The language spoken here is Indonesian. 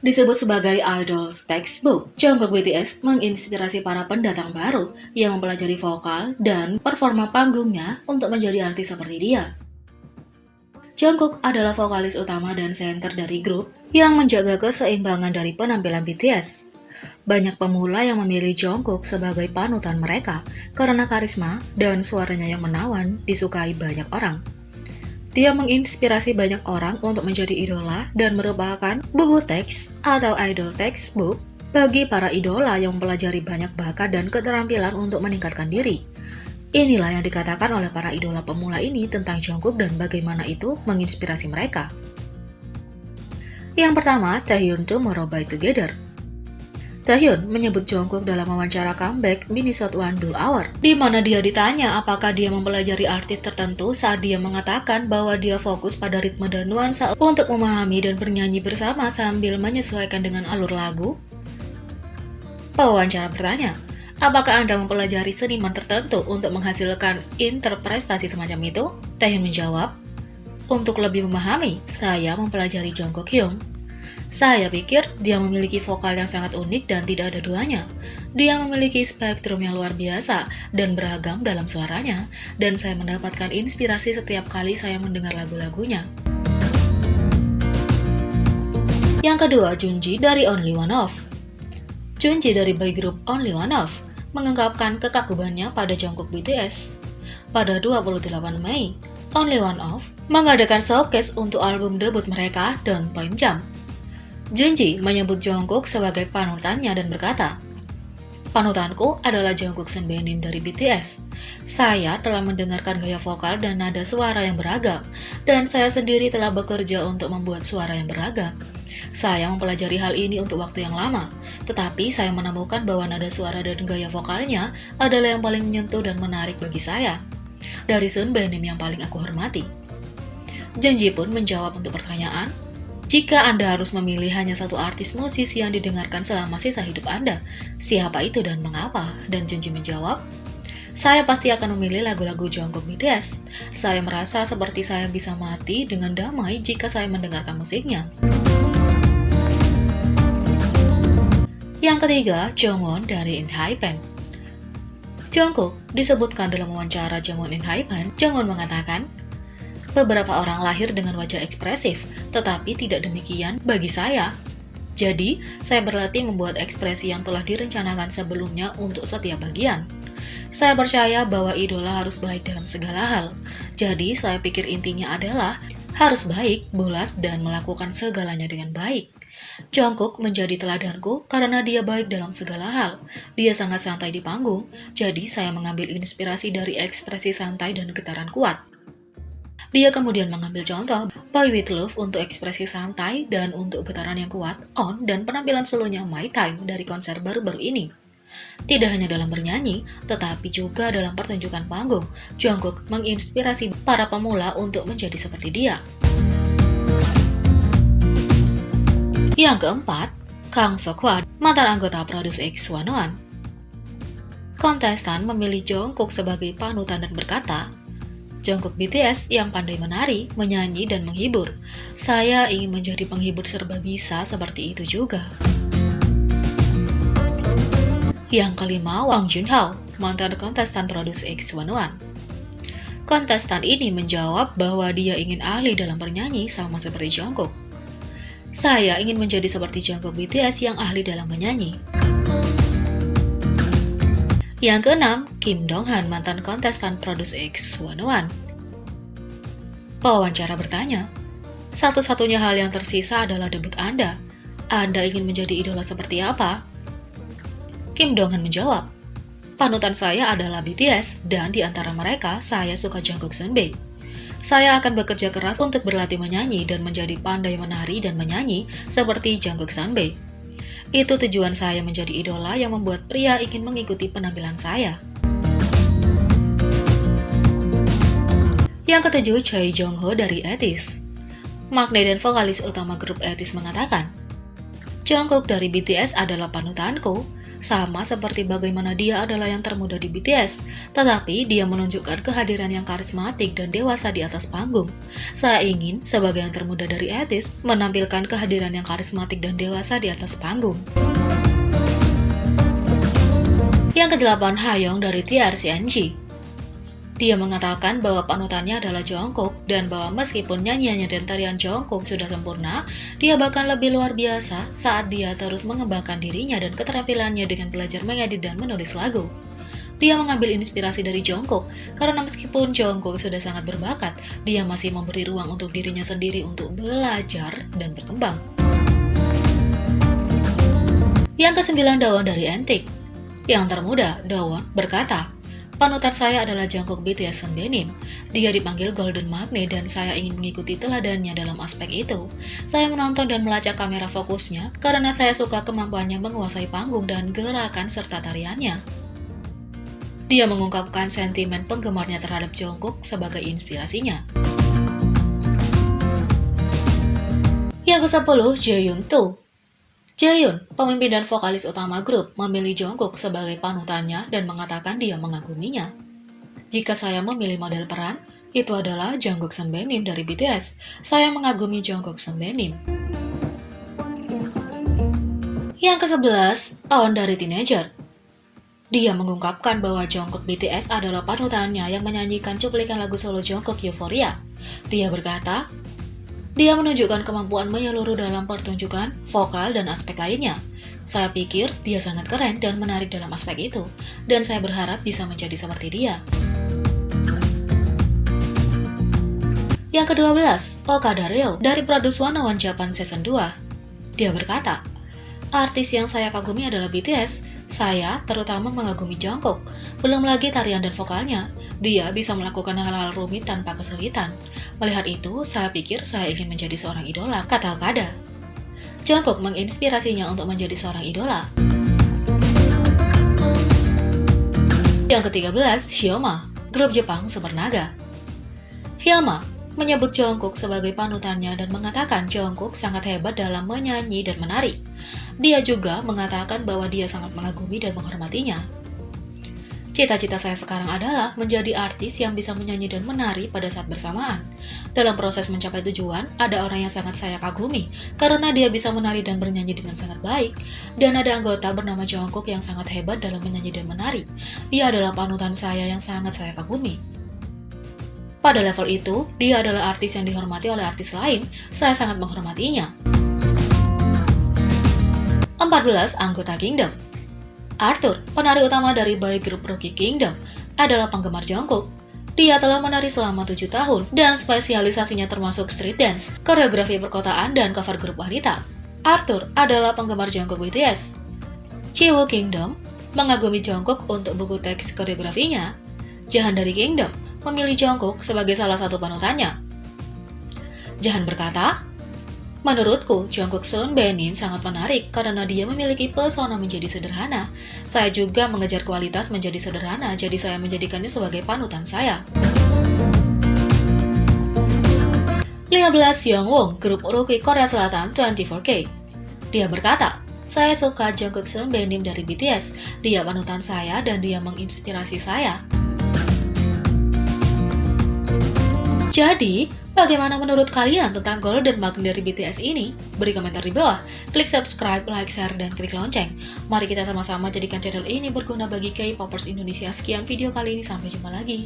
Disebut sebagai idol textbook, Jungkook BTS menginspirasi para pendatang baru yang mempelajari vokal dan performa panggungnya untuk menjadi artis seperti dia. Jungkook adalah vokalis utama dan center dari grup yang menjaga keseimbangan dari penampilan BTS. Banyak pemula yang memilih Jungkook sebagai panutan mereka karena karisma dan suaranya yang menawan disukai banyak orang. Dia menginspirasi banyak orang untuk menjadi idola dan merupakan buku teks atau idol textbook bagi para idola yang mempelajari banyak bakat dan keterampilan untuk meningkatkan diri. Inilah yang dikatakan oleh para idola pemula ini tentang Jungkook dan bagaimana itu menginspirasi mereka. Yang pertama, Taehyun Tomorrow by Together. Taehyun menyebut Jungkook dalam wawancara comeback Minisode One Do Hour, di mana dia ditanya apakah dia mempelajari artis tertentu saat dia mengatakan bahwa dia fokus pada ritme dan nuansa untuk memahami dan bernyanyi bersama sambil menyesuaikan dengan alur lagu. Pewawancara bertanya, apakah Anda mempelajari seniman tertentu untuk menghasilkan interpretasi semacam itu? Taehyun menjawab, untuk lebih memahami, saya mempelajari Jungkook Hyun. Saya pikir dia memiliki vokal yang sangat unik dan tidak ada duanya. Dia memiliki spektrum yang luar biasa dan beragam dalam suaranya, dan saya mendapatkan inspirasi setiap kali saya mendengar lagu-lagunya. Yang kedua, Junji dari Only One Of. Junji dari boy group Only One Of mengungkapkan kekagumannya pada Jungkook BTS. Pada 28 Mei, Only One Of mengadakan showcase untuk album debut mereka, Don't Point Jump. Junji menyebut Jungkook sebagai panutannya dan berkata, "Panutanku adalah Jungkook Sunbaenim dari BTS. Saya telah mendengarkan gaya vokal dan nada suara yang beragam, dan saya sendiri telah bekerja untuk membuat suara yang beragam. Saya mempelajari hal ini untuk waktu yang lama, tetapi saya menemukan bahwa nada suara dan gaya vokalnya adalah yang paling menyentuh dan menarik bagi saya. Dari Sunbaenim yang paling aku hormati." Junji pun menjawab untuk pertanyaan, jika Anda harus memilih hanya satu artis musisi yang didengarkan selama sisa hidup Anda, siapa itu dan mengapa? Dan Junji menjawab, saya pasti akan memilih lagu-lagu Jungkook BTS. Saya merasa seperti saya bisa mati dengan damai jika saya mendengarkan musiknya. Yang ketiga, Jongwon dari ENHYPEN. Jungkook disebutkan dalam wawancara Jongwon ENHYPEN, Jongwon mengatakan, beberapa orang lahir dengan wajah ekspresif, tetapi tidak demikian bagi saya. Jadi, saya berlatih membuat ekspresi yang telah direncanakan sebelumnya untuk setiap bagian. Saya percaya bahwa idola harus baik dalam segala hal. Jadi, saya pikir intinya adalah harus baik, bulat, dan melakukan segalanya dengan baik. Jungkook menjadi teladanku karena dia baik dalam segala hal. Dia sangat santai di panggung, jadi saya mengambil inspirasi dari ekspresi santai dan getaran kuat. Dia kemudian mengambil contoh Boy With Love untuk ekspresi santai dan untuk getaran yang kuat, On, dan penampilan solonya My Time dari konser baru-baru ini. Tidak hanya dalam bernyanyi, tetapi juga dalam pertunjukan panggung, Jungkook menginspirasi para pemula untuk menjadi seperti dia. Yang keempat, Kang Seok-hwa, mantan anggota Produce X101. Kontestan memilih Jungkook sebagai panutan dan berkata, Jungkook BTS yang pandai menari, menyanyi, dan menghibur. Saya ingin menjadi penghibur serba bisa seperti itu juga. Yang kelima, Wang Junhao, mantan kontestan Produce X101. Kontestan ini menjawab bahwa dia ingin ahli dalam bernyanyi sama seperti Jungkook. Saya ingin menjadi seperti Jungkook BTS yang ahli dalam menyanyi. Yang keenam, Kim Donghan, mantan kontestan Produce X101. Pewawancara bertanya, satu-satunya hal yang tersisa adalah debut Anda. Anda ingin menjadi idola seperti apa? Kim Donghan menjawab, panutan saya adalah BTS, dan di antara mereka, saya suka Jungkook Sunbae. Saya akan bekerja keras untuk berlatih menyanyi dan menjadi pandai menari dan menyanyi seperti Jungkook Sunbae. Itu tujuan saya menjadi idola yang membuat pria ingin mengikuti penampilan saya. Yang ketujuh, Choi Jong-ho dari ATEEZ. Magnate dan vokalis utama grup ATEEZ mengatakan, Jungkook dari BTS adalah panutanku. sama seperti bagaimana dia adalah yang termuda di BTS, tetapi dia menunjukkan kehadiran yang karismatik dan dewasa di atas panggung. Saya ingin, sebagai yang termuda dari ETIS, menampilkan kehadiran yang karismatik dan dewasa di atas panggung. Yang ke-8, Hayoung dari TRCNG. Dia mengatakan bahwa panutannya adalah Jungkook dan bahwa meskipun nyanyiannya dan tarian Jungkook sudah sempurna, dia bahkan lebih luar biasa saat dia terus mengembangkan dirinya dan keterampilannya dengan belajar mengedit dan menulis lagu. Dia mengambil inspirasi dari Jungkook karena meskipun Jungkook sudah sangat berbakat, dia masih memberi ruang untuk dirinya sendiri untuk belajar dan berkembang. Yang ke-9, Daewon dari NCT. Yang termuda, Daewon, berkata, "Panutan saya adalah Jungkook BTS Sunbaenim. Dia dipanggil Golden Magnet dan saya ingin mengikuti teladannya dalam aspek itu. Saya menonton dan melacak kamera fokusnya karena saya suka kemampuannya menguasai panggung dan gerakan serta tariannya." Dia mengungkapkan sentimen penggemarnya terhadap Jungkook sebagai inspirasinya. Yang ke-10, Jaehyun. Jaehyun, pemimpin dan vokalis utama grup, memilih Jungkook sebagai panutannya dan mengatakan dia mengaguminya. "Jika saya memilih model peran, itu adalah Jungkook Sunbaenim dari BTS. Saya mengagumi Jungkook Sunbaenim." Yang ke-11, Aon dari Teenager. Dia mengungkapkan bahwa Jungkook BTS adalah panutannya yang menyanyikan cuplikan lagu solo Jungkook Euphoria. Dia berkata, "Dia menunjukkan kemampuan menyeluruh dalam pertunjukan, vokal, dan aspek lainnya. Saya pikir dia sangat keren dan menarik dalam aspek itu, dan saya berharap bisa menjadi seperti dia." Yang ke-12, Okada Ryo dari Produce 101 Japan Season 2. Dia berkata, "Artis yang saya kagumi adalah BTS. Saya terutama mengagumi Jungkook. Belum lagi tarian dan vokalnya. Dia bisa melakukan hal-hal rumit tanpa kesulitan. Melihat itu, saya pikir saya ingin menjadi seorang idola," kata Okada. Jungkook menginspirasinya untuk menjadi seorang idola. Yang ke-13, Hyoma, grup Jepang Supernaga. Hyoma menyebut Jungkook sebagai panutannya dan mengatakan Jungkook sangat hebat dalam menyanyi dan menari. Dia juga mengatakan bahwa dia sangat mengagumi dan menghormatinya. "Cita-cita saya sekarang adalah menjadi artis yang bisa menyanyi dan menari pada saat bersamaan. Dalam proses mencapai tujuan, ada orang yang sangat saya kagumi karena dia bisa menari dan bernyanyi dengan sangat baik. Dan ada anggota bernama Jungkook yang sangat hebat dalam menyanyi dan menari. Dia adalah panutan saya yang sangat saya kagumi. Pada level itu, dia adalah artis yang dihormati oleh artis lain. Saya sangat menghormatinya." 14, anggota Kingdom. Arthur, penari utama dari boy group Rookie Kingdom, adalah penggemar Jungkook. Dia telah menari selama 7 tahun dan spesialisasinya termasuk street dance, koreografi perkotaan, dan cover grup wanita. Arthur adalah penggemar Jungkook BTS. Jiwoo Kingdom mengagumi Jungkook untuk buku teks koreografinya. Jahan dari Kingdom memilih Jungkook sebagai salah satu panutannya. Jahan berkata, "Menurutku, Jungkook Sunbaenim sangat menarik karena dia memiliki pesona menjadi sederhana. Saya juga mengejar kualitas menjadi sederhana, jadi saya menjadikannya sebagai panutan saya." 15, Youngwon, grup Rookie Korea Selatan 24K. Dia berkata, "Saya suka Jungkook Sunbaenim dari BTS. Dia panutan saya dan dia menginspirasi saya." Jadi, bagaimana menurut kalian tentang Golden Magnet dari BTS ini? Beri komentar di bawah, klik subscribe, like, share, dan klik lonceng. Mari kita sama-sama jadikan channel ini berguna bagi K-popers Indonesia. Sekian video kali ini, sampai jumpa lagi.